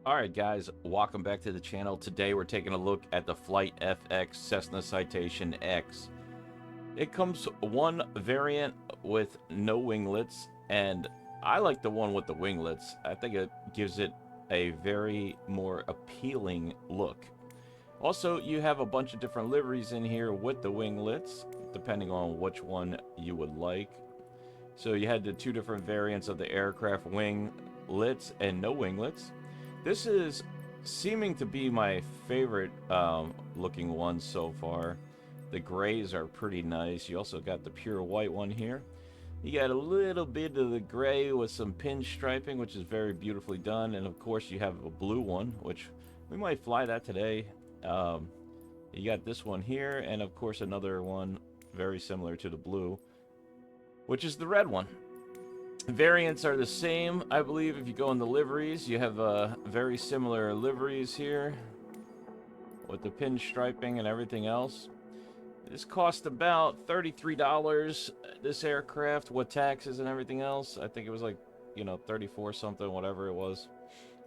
Alright guys, welcome back to the channel. Today we're taking a look at the FlightFX Cessna Citation X. It comes one variant with no winglets, and I like the one with the winglets. I think it gives it a very more appealing look. Also, you have a bunch of different liveries in here with the winglets, depending on which one you would like. So you had the two different variants of the aircraft, winglets and no winglets. This is seeming to be my favorite looking one so far. The grays are pretty nice. You also got the pure white one here. You got a little bit of the gray with some pinstriping, which is very beautifully done. And of course you have a blue one, which we might fly that today. You got this one here, and of course another one very similar to the blue, which is the red one. Variants are the same, I believe. If you go in the liveries, you have very similar liveries here with the pinstriping and everything else. This cost about $33, this aircraft, with taxes and everything else. I think it was like, 34 something, whatever it was.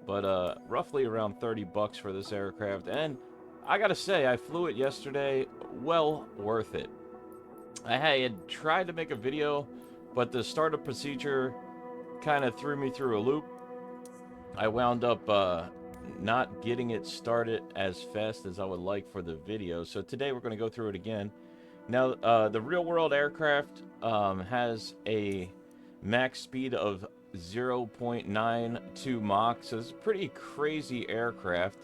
But roughly around 30 bucks for this aircraft. And I gotta say, I flew it yesterday. Well worth it. I had tried to make a video, but the startup procedure kind of threw me through a loop. I wound up not getting it started as fast as I would like for the video. So today we're going to go through it again. Now, the real world aircraft has a max speed of 0.92 Mach. So it's a pretty crazy aircraft.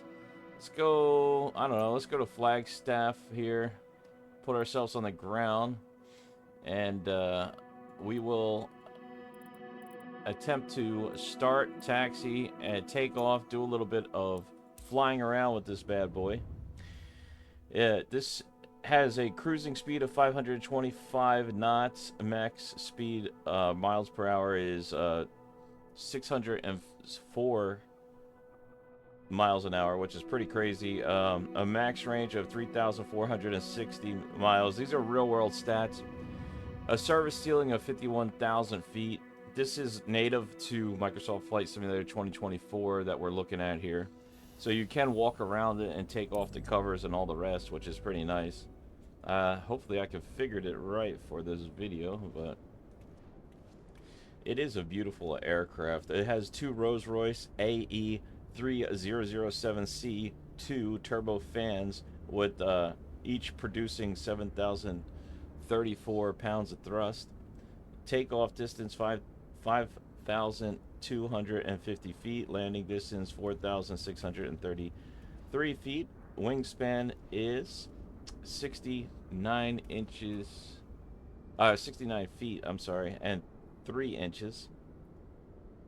Let's go, I don't know, let's go to Flagstaff here. Put ourselves on the ground. And we will attempt to start, taxi, and take off, do a little bit of flying around with this bad boy. This has a cruising speed of 525 knots. Max speed miles per hour is 604 miles an hour, which is pretty crazy. A max range of 3,460 miles. These are real world stats. A service ceiling of 51,000 feet. This is native to Microsoft Flight Simulator 2024 that we're looking at here. So you can walk around it and take off the covers and all the rest, which is pretty nice. Hopefully I configured it right for this video, but it is a beautiful aircraft. It has two Rolls-Royce AE3007C2 turbo fans with each producing 7,034 pounds of thrust. Takeoff distance 5,250 feet. Landing distance 4,633 feet. Wingspan is 69 inches. 69 feet, I'm sorry, and 3 inches,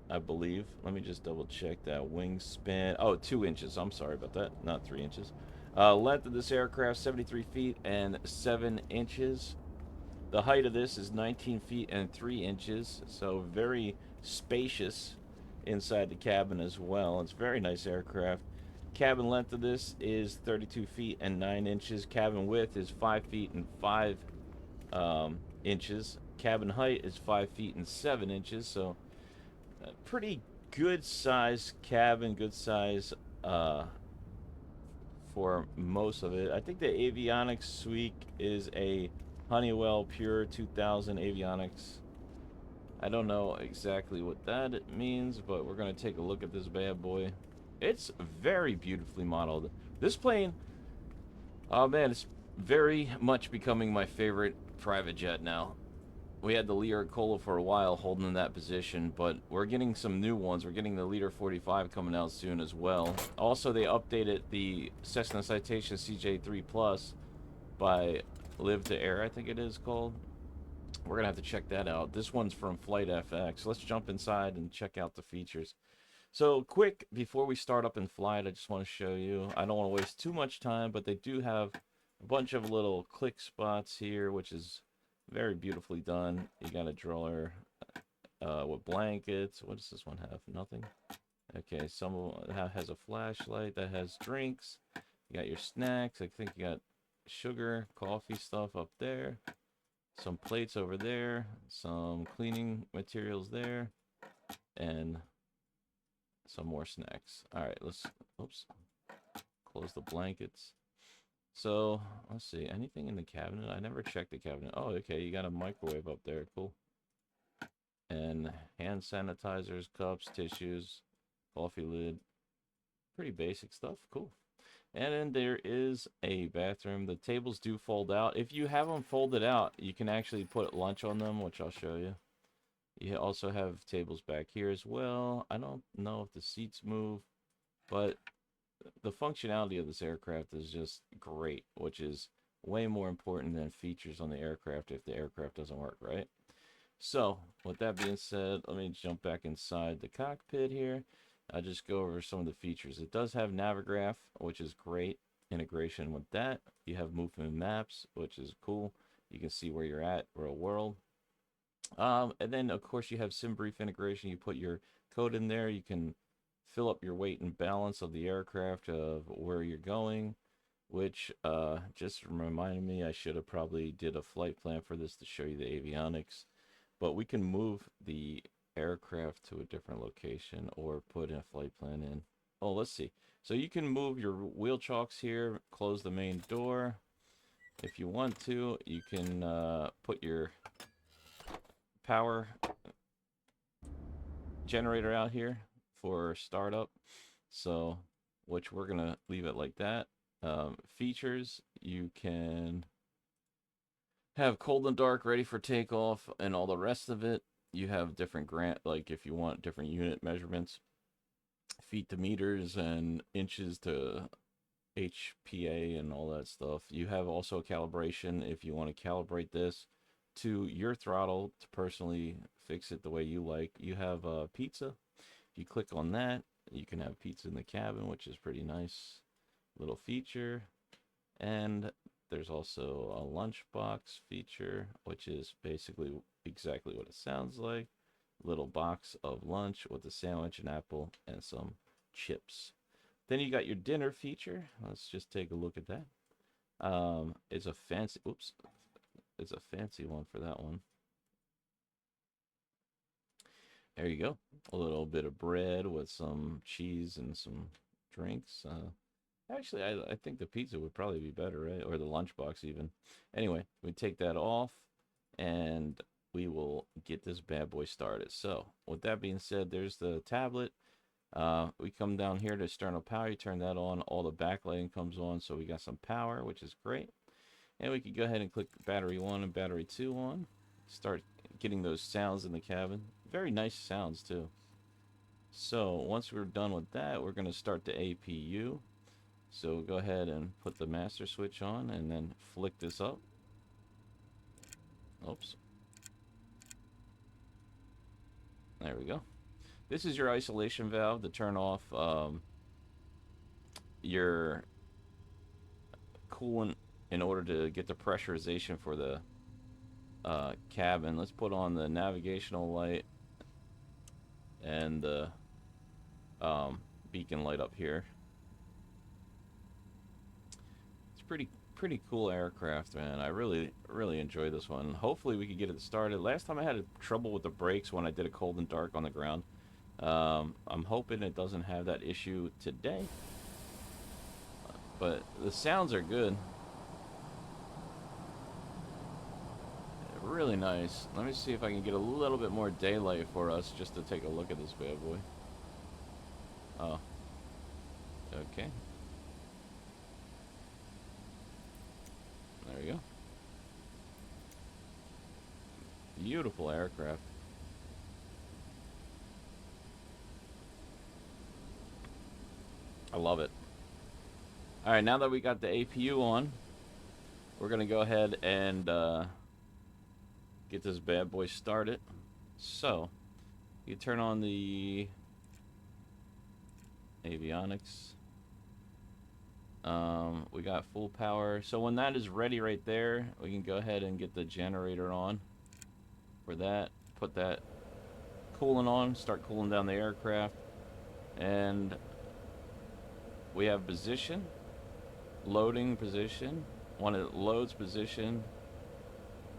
I believe. Let me just double check that. Wingspan, oh, 2 inches. I'm sorry about that. Not 3 inches. Length of this aircraft, 73 feet and 7 inches. The height of this is 19 feet and 3 inches, so very spacious inside the cabin as well. It's a very nice aircraft. Cabin length of this is 32 feet and 9 inches. Cabin width is 5 feet and 5 inches. Cabin height is 5 feet and 7 inches, so a pretty good size cabin, good size for most of it. I think the Avionics suite is a Honeywell Pure 2000 Avionics. I don't know exactly what that means, but we're going to take a look at this bad boy. It's very beautifully modeled. This plane, oh man, it's very much becoming my favorite private jet now. We had the Lear Cola for a while holding in that position, but we're getting some new ones. We're getting the Leader 45 coming out soon as well. Also, they updated the Cessna Citation CJ3 Plus by Live to Air, I think it is called. We're gonna have to check that out. This one's from FlightFX. Let's jump inside and check out the features. So quick, before we start up in flight, I just want to show you, I don't want to waste too much time, but they do have a bunch of little click spots here, which is very beautifully done. You got a drawer with blankets. What does this one have? Nothing. Okay, some has a flashlight that has drinks. You got your snacks. I think you got sugar, coffee stuff up there, some plates over there, some cleaning materials there, and some more snacks. All right, let's, oops, close the blankets. So let's see, anything in the cabinet? I never checked the cabinet. Oh, okay, you got a microwave up there. Cool. And hand sanitizers, cups, tissues, coffee lid. Pretty basic stuff. Cool. And then there is a bathroom. The tables do fold out. If you have them folded out, you can actually put lunch on them, which I'll show you. You also have tables back here as well. I don't know if the seats move, but the functionality of this aircraft is just great, which is way more important than features on the aircraft if the aircraft doesn't work, right? So, with that being said, let me jump back inside the cockpit here. I'll just go over some of the features. It does have Navigraph, which is great. Integration with that. You have movement maps, which is cool. You can see where you're at, real world. And then, of course, you have SimBrief integration. You put your code in there. You can fill up your weight and balance of the aircraft, of where you're going, which just reminded me I should have probably did a flight plan for this to show you the avionics. But we can move the aircraft to a different location or put a flight plan in. Oh, let's see. So you can move your wheel chocks here, close the main door. If you want to, you can put your power generator out here for startup. So, which we're going to leave it like that. Features, you can have cold and dark ready for takeoff and all the rest of it. You have different like if you want different unit measurements, feet to meters and inches to HPA and all that stuff. You have also calibration if you want to calibrate this to your throttle to personally fix it the way you like. You have pizza. If you click on that, you can have pizza in the cabin, which is pretty nice little feature. And there's also a lunchbox feature, which is basically exactly what it sounds like. Little box of lunch with a sandwich, an apple, and some chips. Then you got your dinner feature. Let's just take a look at that. It's a fancy, oops, it's a fancy one for that one. There you go. A little bit of bread with some cheese and some drinks. Actually, I think the pizza would probably be better, right? Or the lunchbox even. Anyway, we take that off and we will get this bad boy started. So with that being said, there's the tablet. We come down here to external power. You turn that on. All the backlighting comes on. So we got some power, which is great. And we can go ahead and click battery 1 and battery 2 on. Start getting those sounds in the cabin. Very nice sounds too. So once we're done with that, we're going to start the APU. So go ahead and put the master switch on and then flick this up. Oops. There we go. This is your isolation valve to turn off your coolant in order to get the pressurization for the cabin. Let's put on the navigational light and the beacon light up here. It's pretty cool aircraft, man. I really enjoy this one. Hopefully we can get it started. Last time I had trouble with the brakes when I did a cold and dark on the ground. I'm hoping it doesn't have that issue today. But the sounds are good. Really nice. Let me see if I can get a little bit more daylight for us just to take a look at this bad boy. Oh. Okay. There we go. Beautiful aircraft. I love it. Alright, now that we got the APU on, we're going to go ahead and get this bad boy started. So, you turn on the avionics. We got full power. So when that is ready right there, we can go ahead and get the generator on for that. Put that coolant on, start cooling down the aircraft. And we have position, loading position. When it loads position,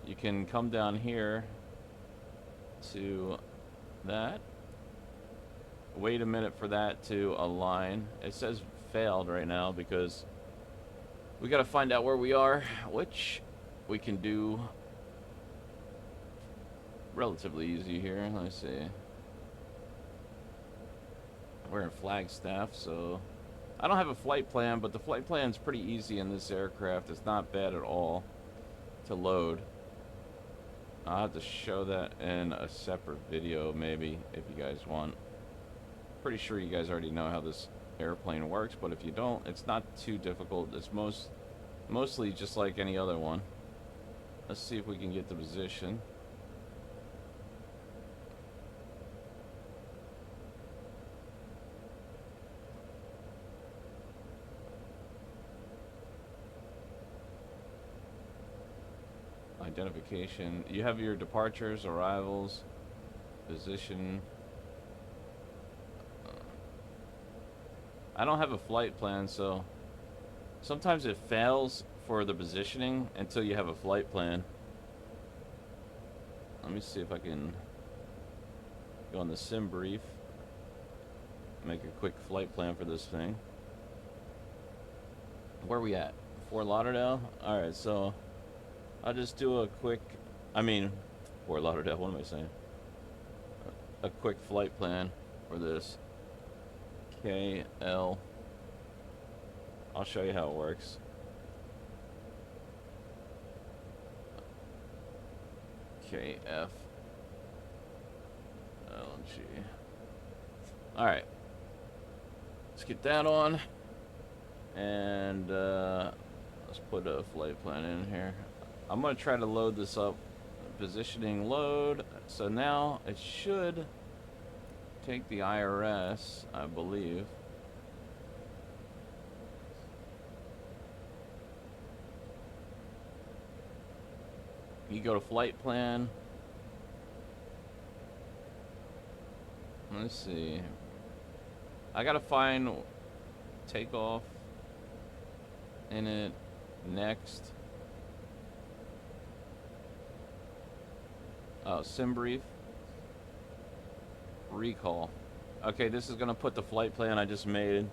you can come down here to that, wait a minute for that to align. It says failed right now because we got to find out where we are, which we can do relatively easy here. Let me see. We're in Flagstaff, so I don't have a flight plan, but the flight plan's pretty easy in this aircraft. It's not bad at all to load. I'll have to show that in a separate video, maybe, if you guys want. Pretty sure you guys already know how this airplane works, but if you don't, it's not too difficult. It's mostly just like any other one. Let's see if we can get the position. Identification. You have your departures, arrivals, position. I don't have a flight plan, so sometimes it fails for the positioning until you have a flight plan. Let me see if I can go on the sim brief, make a quick flight plan for this thing. Where are we at? Fort Lauderdale? Alright, so I'll just do a quick, Fort Lauderdale, what am I saying? A quick flight plan for this. KL. I'll show you how it works. KF. LG. Alright. Let's get that on. And let's put a flight plan in here. I'm going to try to load this up. Positioning load. So now it should take the IRS, I believe. You go to flight plan. Let's see. I gotta find takeoff in it next. Oh, sim brief. Recall. Okay, this is gonna put the flight plan I just made.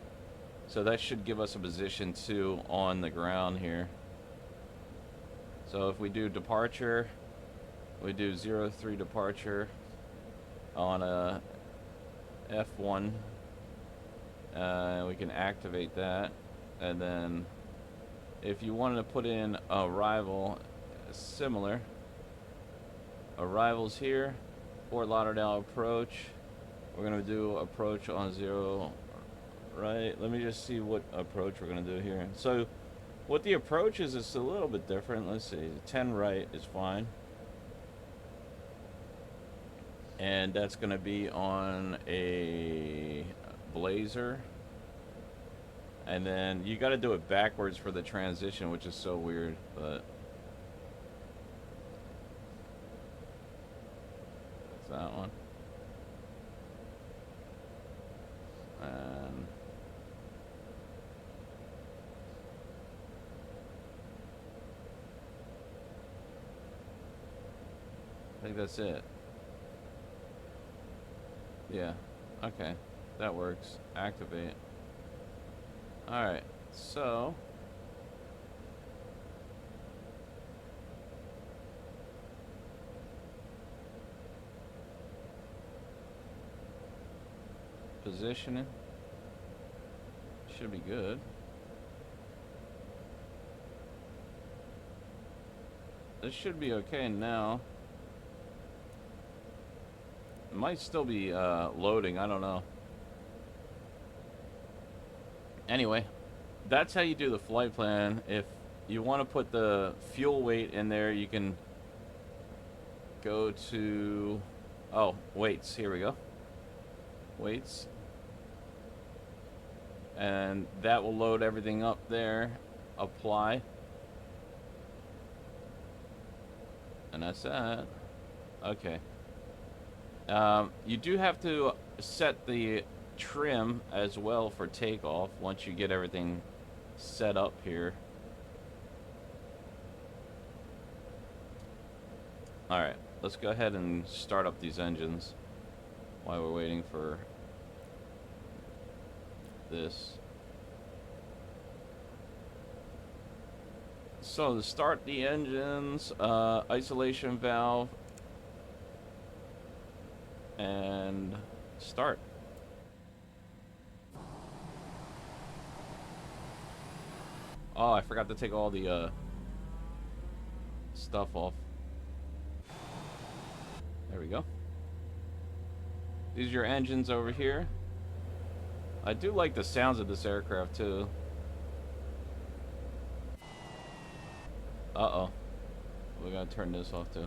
So that should give us a position 2 on the ground here. So if we do departure, we do 03 departure on a F1. We can activate that. And then if you wanted to put in arrival, similar. Arrivals here, Fort Lauderdale approach. We're gonna do approach on 0, right? Let me just see what approach we're gonna do here. So what the approach is a little bit different. Let's see, 10 right is fine. And that's gonna be on a Blazer. And then you gotta do it backwards for the transition, which is so weird, but that one. And I think that's it. Yeah. Okay. That works. Activate. Alright. So positioning should be good. This should be okay now. It might still be loading, I don't know. Anyway, that's how you do the flight plan. If you want to put the fuel weight in there, you can go to, oh, weights, here we go. Weights. And that will load everything up there. Apply. And that's that. Okay. You do have to set the trim as well for takeoff once you get everything set up here. Alright, let's go ahead and start up these engines while we're waiting for this. So to start the engines, isolation valve, and start. Oh, I forgot to take all the stuff off. There we go. These are your engines over here. I do like the sounds of this aircraft too. Uh-oh. We gotta turn this off too.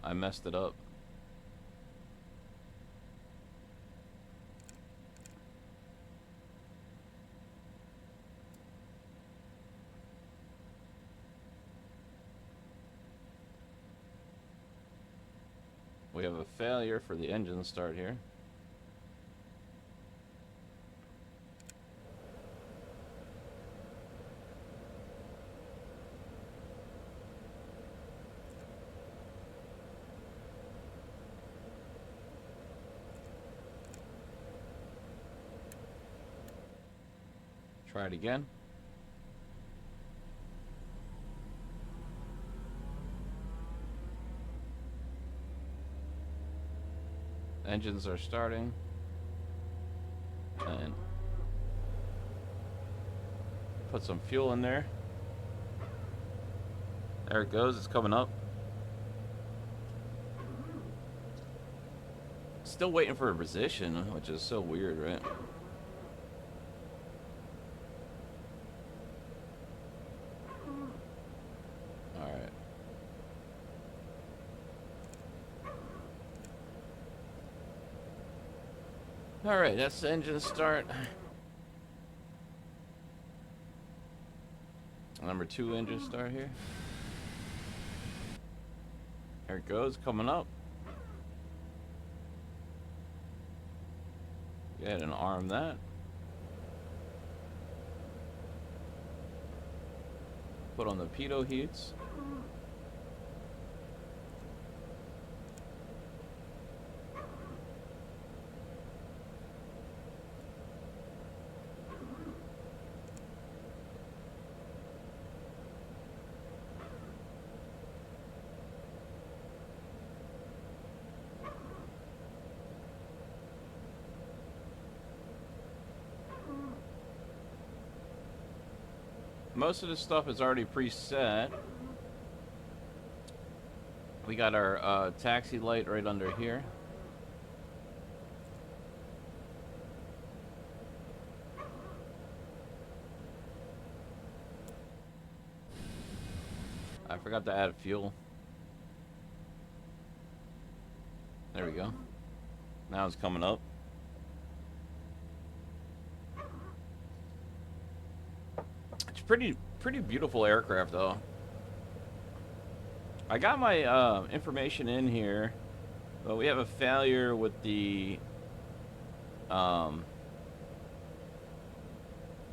I messed it up. We have a failure for the engine start here. Try it again. Engines are starting. And put some fuel in there. There it goes, it's coming up. Still waiting for a position, which is so weird, right? Alright. Alright, that's the engine start. Number 2 engine start here. There it goes, coming up. Go ahead and arm that. Put on the pitot heats. Most of this stuff is already preset. We got our taxi light right under here. I forgot to add fuel. There we go. Now it's coming up. Pretty beautiful aircraft though. I got my information in here, but we have a failure with the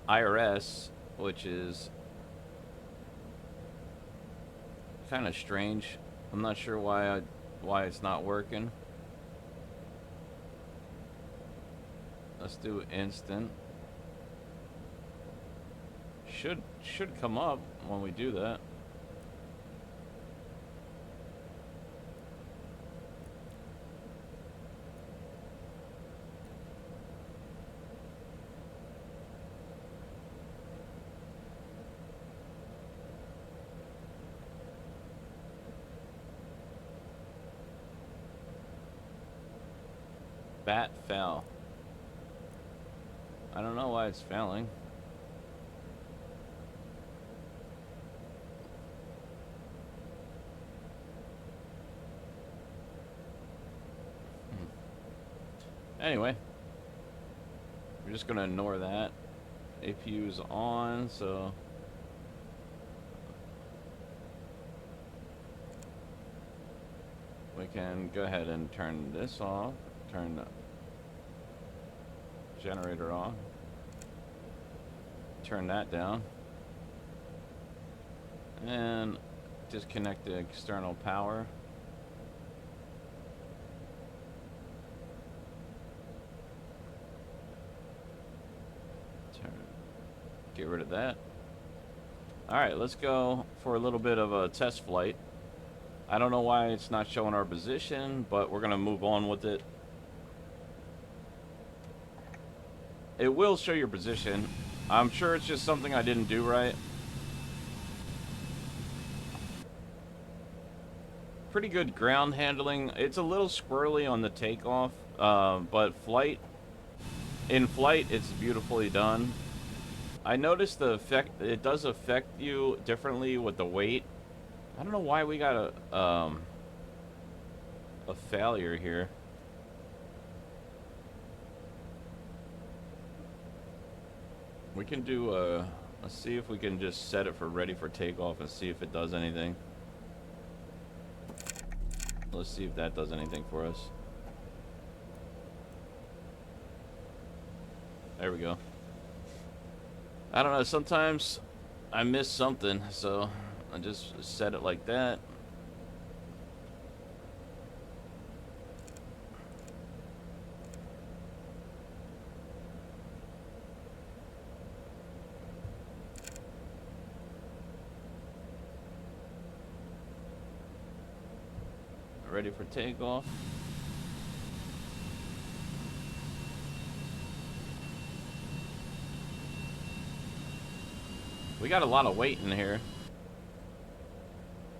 IRS, which is kind of strange. I'm not sure why it's not working. Let's do instant. Should come up when we do that. Bat fell. I don't know why it's failing. Anyway, we're just gonna ignore that. APU's on, so we can go ahead and turn this off, turn the generator off, turn that down, and disconnect the external power. Get rid of that. Alright, let's go for a little bit of a test flight. I don't know why it's not showing our position, but we're going to move on with it. It will show your position. I'm sure it's just something I didn't do right. Pretty good ground handling. It's a little squirrely on the takeoff, but in flight, it's beautifully done. I noticed the effect, it does affect you differently with the weight. I don't know why we got a failure here. We can do let's see if we can just set it for ready for takeoff and see if it does anything. Let's see if that does anything for us. There we go. I don't know, sometimes I miss something, so I just set it like that. Ready for takeoff. We got a lot of weight in here.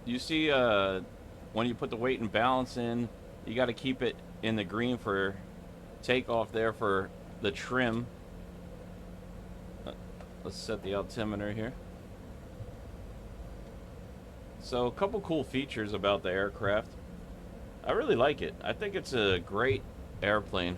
You see, when you put the weight and balance in, you got to keep it in the green for takeoff there for the trim. Let's set the altimeter here. So a couple cool features about the aircraft. I really like it. I think it's a great airplane.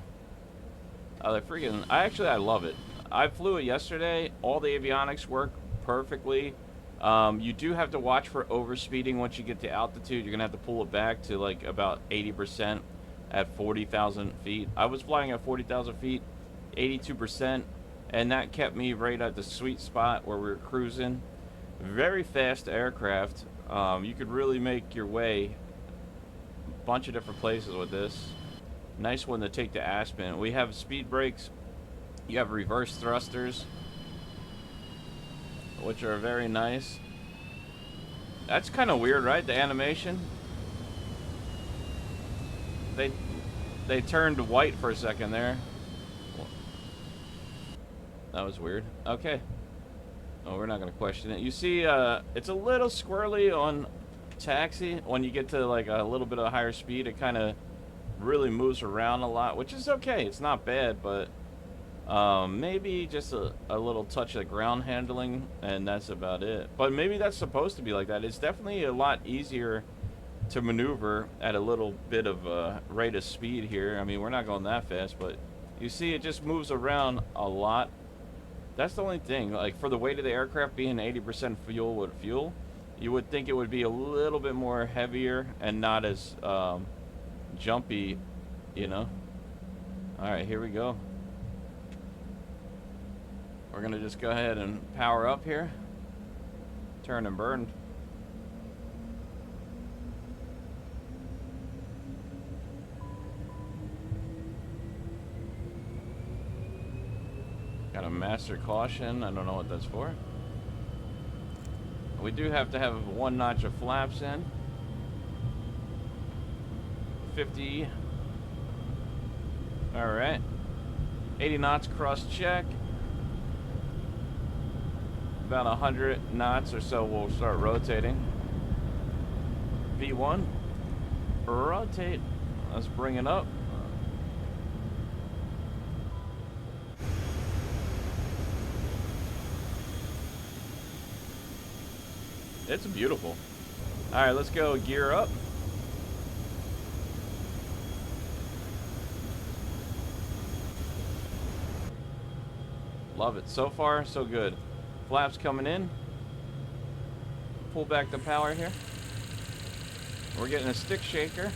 I love it. I flew it yesterday. All the avionics work perfectly. You do have to watch for overspeeding once you get to altitude. You're gonna have to pull it back to like about 80% at 40,000 feet. I was flying at 40,000 feet, 82%, and that kept me right at the sweet spot where we were cruising. Very fast aircraft. You could really make your way a bunch of different places with this. Nice one to take to Aspen. We have speed brakes. You have reverse thrusters, which are very nice. That's kind of weird, right? The animation. They turned white for a second there. That was weird. Okay. Oh, we're not gonna question it. You see, it's a little squirrely on taxi. When you get to like a little bit of higher speed, it kind of really moves around a lot, which is okay. It's not bad, but maybe just a little touch of ground handling, and that's about it. But maybe that's supposed to be like that. It's definitely a lot easier to maneuver at a little bit of rate of speed here. I mean, we're not going that fast, but you see it just moves around a lot. That's the only thing. Like, for the weight of the aircraft being 80% fuel with fuel, you would think it would be a little bit more heavier and not as jumpy, you know. All right, here we go. We're gonna just go ahead and power up here. Turn and burn. Got a master caution. I don't know what that's for. We do have to have one notch of flaps in. 50. All right. 80 knots cross check. About 100 knots or so, we'll start rotating. V1. Rotate. Let's bring it up. It's beautiful. All right, let's go gear up. Love it. So far, so good. Flaps coming in. Pull back the power here. We're getting a stick shaker.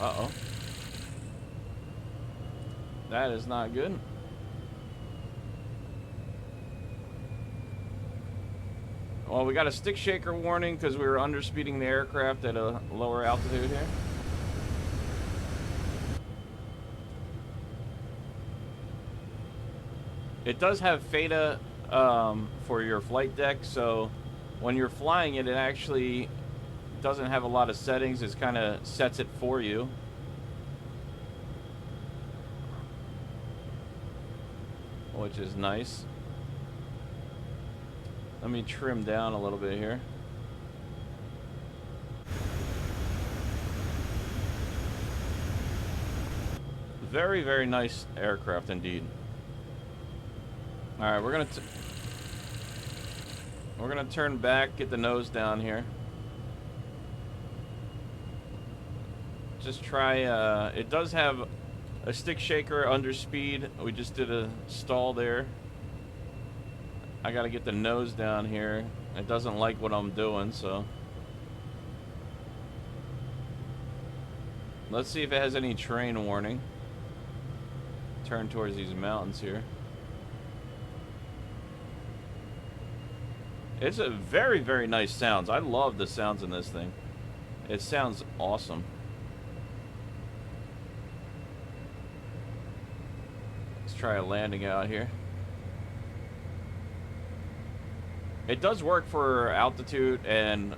Uh-oh. That is not good. Well, we got a stick shaker warning because we were underspeeding the aircraft at a lower altitude here. It does have FATA for your flight deck. So when you're flying it, it actually doesn't have a lot of settings. It kind of sets it for you. Which is nice. Let me trim down a little bit here. Very, very nice aircraft indeed. All right, we're gonna turn back, get the nose down here. Just try. It does have a stick shaker under speed. We just did a stall there. I gotta get the nose down here. It doesn't like what I'm doing, so let's see if it has any terrain warning. Turn towards these mountains here. It's a very, very nice sounds. I love the sounds in this thing. It sounds awesome. Let's try a landing out here. It does work for altitude and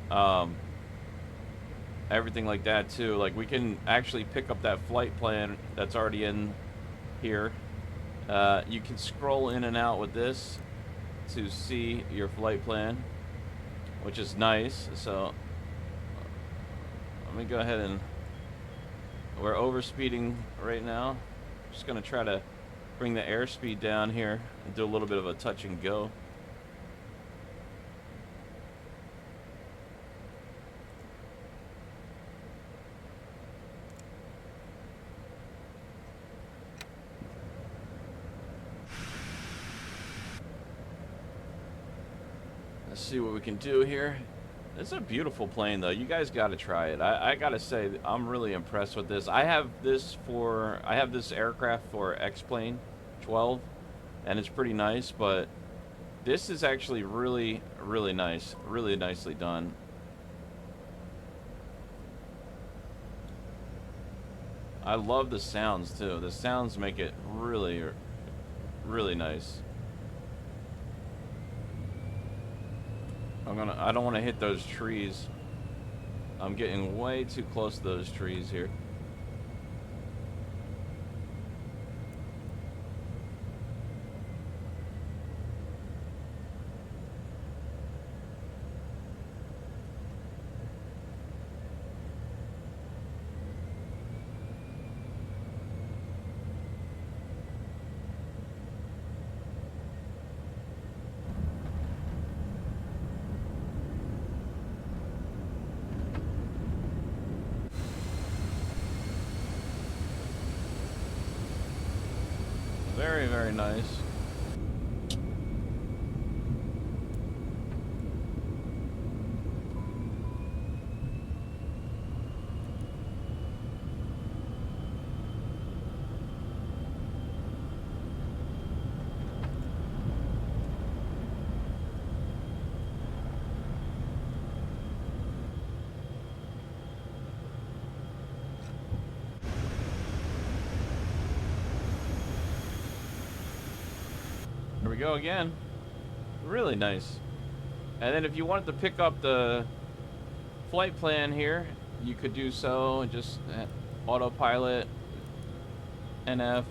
everything like that too. Like we can actually pick up that flight plan that's already in here. You can scroll in and out with this to see your flight plan, which is nice. So let me go ahead and we're overspeeding right now. Just gonna try to bring the airspeed down here and do a little bit of a touch and go. Let's see what we can do here. It's a beautiful plane though. You guys got to try it. I gotta say I'm really impressed with this. I have this aircraft for X-Plane 12 and it's pretty nice, but this is actually really, really nice. Really nicely done. I love the sounds too. The sounds make it really, really nice. I don't want to hit those trees. I'm getting way too close to those trees here. Very, very nice. Here we go again. Really nice. And then if you wanted to pick up the flight plan here, you could do so. Just autopilot, NF,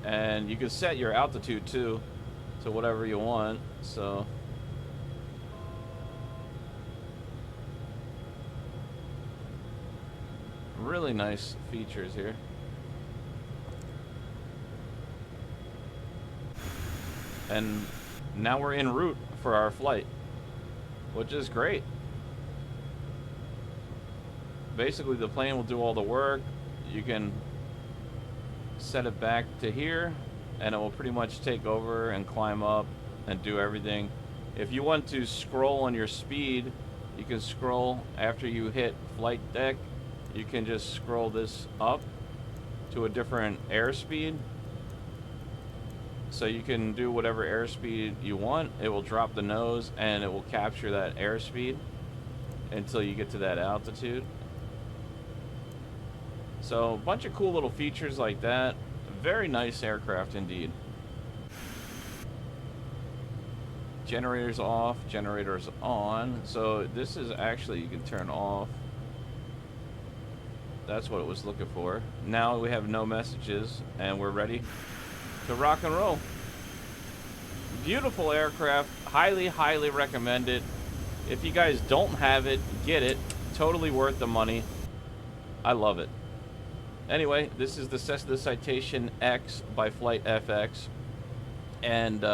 and you could set your altitude too to whatever you want. So really nice features here. And now we're en route for our flight, which is great. Basically, the plane will do all the work. You can set it back to here, and it will pretty much take over and climb up and do everything. If you want to scroll on your speed, you can scroll after you hit flight deck. You can just scroll this up to a different airspeed. So you can do whatever airspeed you want. It will drop the nose and it will capture that airspeed until you get to that altitude. So a bunch of cool little features like that. Very nice aircraft indeed. Generators off, generators on. So this is actually, you can turn off. That's what it was looking for. Now we have no messages and we're ready to rock and roll. Beautiful aircraft. Highly, highly recommend it. If you guys don't have it, get it. Totally worth the money. I love it. Anyway, this is the Cessna Citation X by FlightFX. And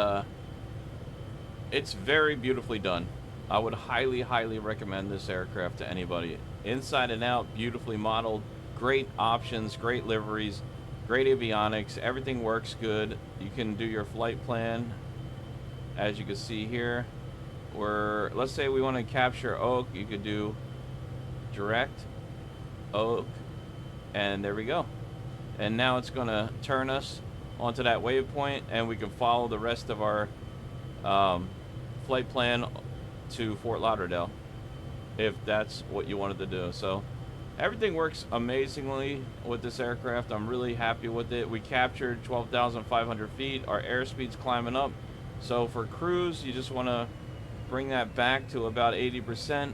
it's very beautifully done. I would highly, highly recommend this aircraft to anybody. Inside and out, beautifully modeled. Great options, great liveries, great avionics. Everything works good. You can do your flight plan, as you can see here. Where, let's say we want to capture Oak, you could do direct Oak, and there we go. And now it's going to turn us onto that waypoint, and we can follow the rest of our flight plan to Fort Lauderdale, if that's what you wanted to do. So everything works amazingly with this aircraft. I'm really happy with it. We captured 12,500 feet. Our airspeed's climbing up. So for cruise, you just want to bring that back to about 80%.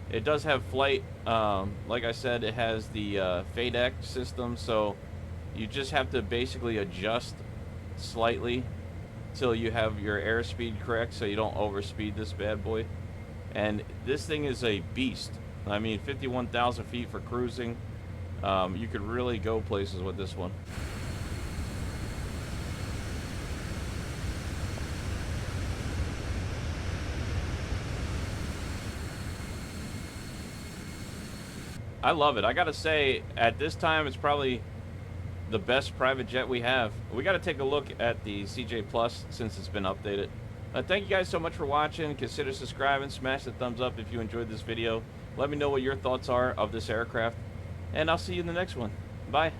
It does have flight, like I said, it has the FlightFX system, so you just have to basically adjust slightly till you have your airspeed correct, so you don't overspeed this bad boy. And this thing is a beast. I mean, 51,000 feet for cruising. You could really go places with this one. I love it. I gotta say, at this time, it's probably the best private jet we have. We gotta take a look at the CJ Plus since it's been updated. Thank you guys so much for watching. Consider subscribing, smash the thumbs up if you enjoyed this video. Let me know what your thoughts are of this aircraft, and I'll see you in the next one. Bye.